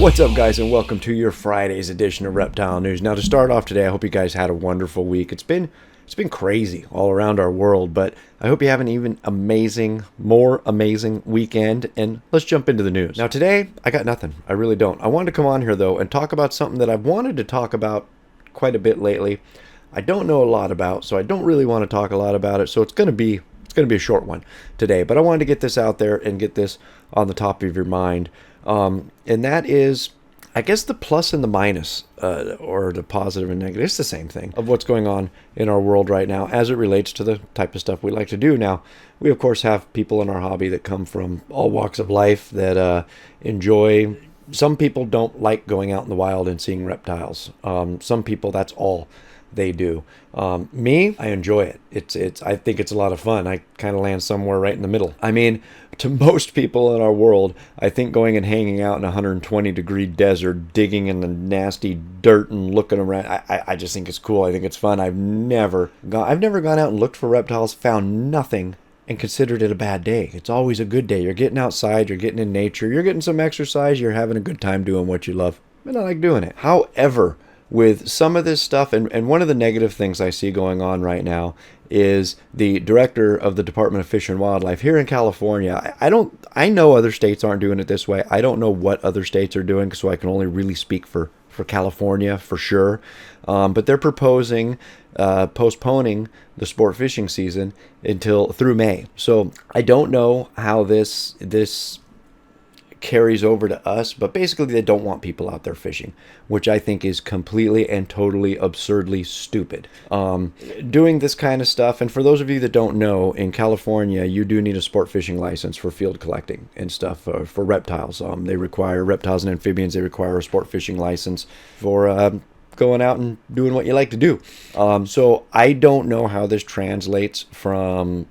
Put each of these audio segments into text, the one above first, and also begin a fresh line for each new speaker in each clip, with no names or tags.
What's up, guys, and welcome to your Friday's edition of Reptile News. Now, to start off today, I hope you guys had a wonderful week. It's been crazy all around our world, but I hope you have an even more amazing weekend, and let's jump into the news. Now, today, I got nothing. I really don't. I wanted to come on here, though, and talk about something that I've wanted to talk about quite a bit lately. I don't know a lot about, so I don't really want to talk a lot about it, so it's going to be a short one today, but I wanted to get this out there and get this on the top of your mind. And that is, I guess, the plus and the minus, or the positive and negative. It's the same thing of what's going on in our world right now as it relates to the type of stuff we like to do. Now, we, of course, have people in our hobby that come from all walks of life that enjoy. Some people don't like going out in the wild and seeing reptiles. Some people, that's all they do. Me, I enjoy it. I think it's a lot of fun. I kind of land somewhere right in the middle. I mean, to most people in our world, I think going and hanging out in a 120-degree desert, digging in the nasty dirt and looking around, I just think it's cool. I think it's fun. I've never gone out and looked for reptiles, found nothing, and considered it a bad day. It's always a good day. You're getting outside, you're getting in nature, you're getting some exercise, you're having a good time doing what you love. And I like doing it. However, with some of this stuff, and one of the negative things I see going on right now is the director of the Department of Fish and Wildlife here in California. I know other states aren't doing it this way. I don't know what other states are doing, so I can only really speak for California for sure. But they're proposing postponing the sport fishing season through May. So I don't know how this carries over to us, but basically they don't want people out there fishing, which I think is completely and totally absurdly stupid. Doing this kind of stuff, and for those of you that don't know, in California you do need a sport fishing license for field collecting and stuff for reptiles. They require reptiles and amphibians. They require a sport fishing license for going out and doing what you like to do. So I don't know how this translates from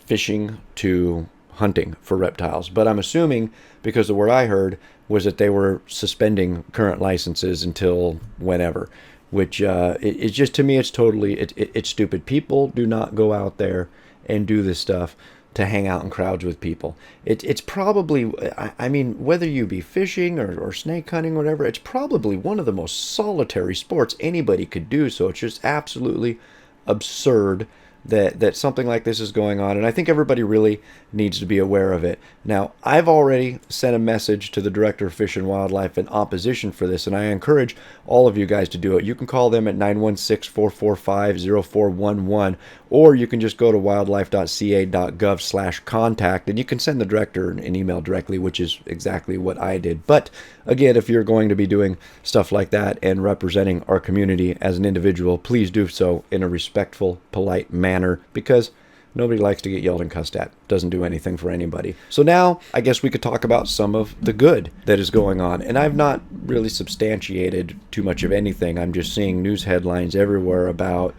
fishing to hunting for reptiles, but I'm assuming, because the word I heard was that they were suspending current licenses until whenever, which it's just, to me, it's totally it's stupid. People do not go out there and do this stuff to hang out in crowds with people. It's probably, I mean, whether you be fishing or snake hunting or whatever, it's probably one of the most solitary sports anybody could do. So it's just absolutely absurd that something like this is going on, and I think everybody really needs to be aware of it. Now, I've already sent a message to the Director of Fish and Wildlife in opposition for this, and I encourage all of you guys to do it. You can call them at 916-445-0411, or you can just go to wildlife.ca.gov/contact, and you can send the director an email directly, which is exactly what I did. But again, if you're going to be doing stuff like that and representing our community as an individual, please do so in a respectful, polite manner, because nobody likes to get yelled and cussed at. Doesn't do anything for anybody. So now, I guess we could talk about some of the good that is going on. And I've not really substantiated too much of anything. I'm just seeing news headlines everywhere about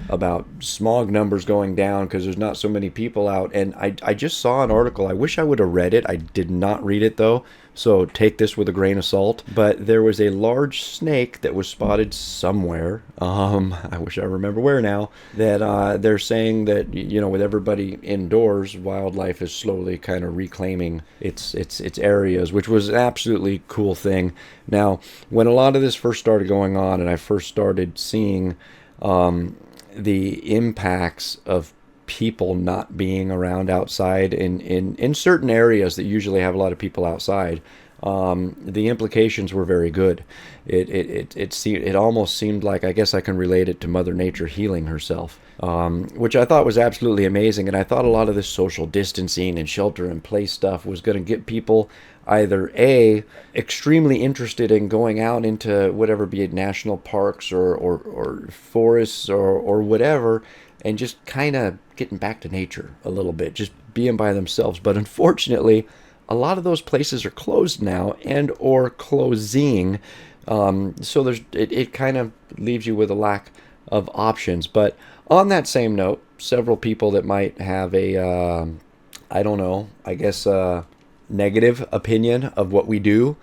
smog numbers going down because there's not so many people out. And I just saw an article. I wish I would have read it. I did not read it, though, so take this with a grain of salt. But there was a large snake that was spotted somewhere. I wish I remember where now. That they're saying that, with everybody indoors, wildlife is slowly kind of reclaiming its areas, which was an absolutely cool thing. Now, when a lot of this first started going on, and I first started seeing the impacts of people not being around outside in certain areas that usually have a lot of people outside, the implications were very good. It almost seemed like, I guess I can relate it to Mother Nature healing herself, which I thought was absolutely amazing. And I thought a lot of this social distancing and shelter in place stuff was going to get people either extremely interested in going out into whatever, be it national parks or forests or whatever, and just kind of getting back to nature a little bit, just being by themselves. But unfortunately, a lot of those places are closed now and or closing. So it kind of leaves you with a lack of options. But on that same note, several people that might have negative opinion of what we do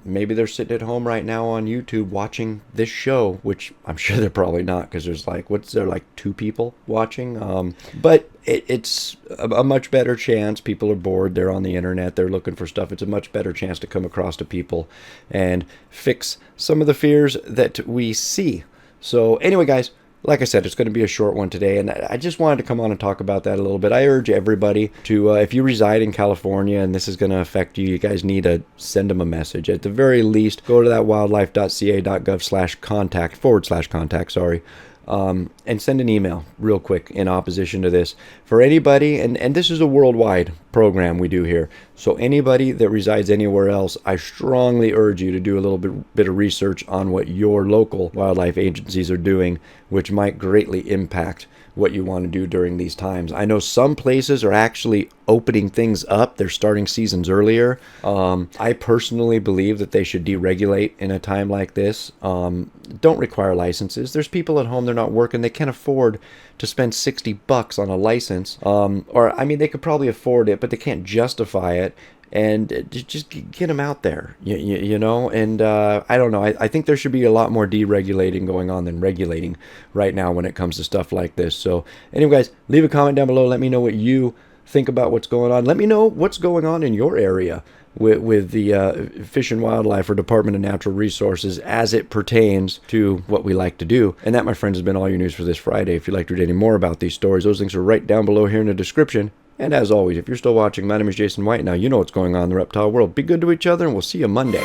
Maybe they're sitting at home right now on YouTube watching this show, which I'm sure they're probably not, because there's like, what's there, like 2 people watching? But it's a much better chance. People are bored. They're on the internet. They're looking for stuff. It's a much better chance to come across to people and fix some of the fears that we see. So anyway, guys, like I said, it's going to be a short one today, and I just wanted to come on and talk about that a little bit. I urge everybody to, if you reside in California and this is going to affect you, you guys need to send them a message. At the very least, go to that wildlife.ca.gov/contact, sorry, and send an email real quick in opposition to this. For anybody, and this is a worldwide program we do here, so anybody that resides anywhere else, I strongly urge you to do a little bit of research on what your local wildlife agencies are doing, which might greatly impact what you want to do during these times. I know some places are actually opening things up. They're starting seasons earlier. I personally believe that they should deregulate in a time like this. Don't require licenses. There's people at home, they're not working. They can't afford to spend $60 on a license. Or, I mean, they could probably afford it, but they can't justify it. And just get them out there, you know, and I don't know. I think there should be a lot more deregulating going on than regulating right now when it comes to stuff like this. So anyway, guys, leave a comment down below. Let me know what you think about what's going on. Let me know what's going on in your area with the Fish and Wildlife or Department of Natural Resources as it pertains to what we like to do. And that, my friends, has been all your news for this Friday. If you'd like to read any more about these stories, those links are right down below here in the description. And as always, if you're still watching, my name is Jason White. Now you know what's going on in the reptile world. Be good to each other, and we'll see you Monday.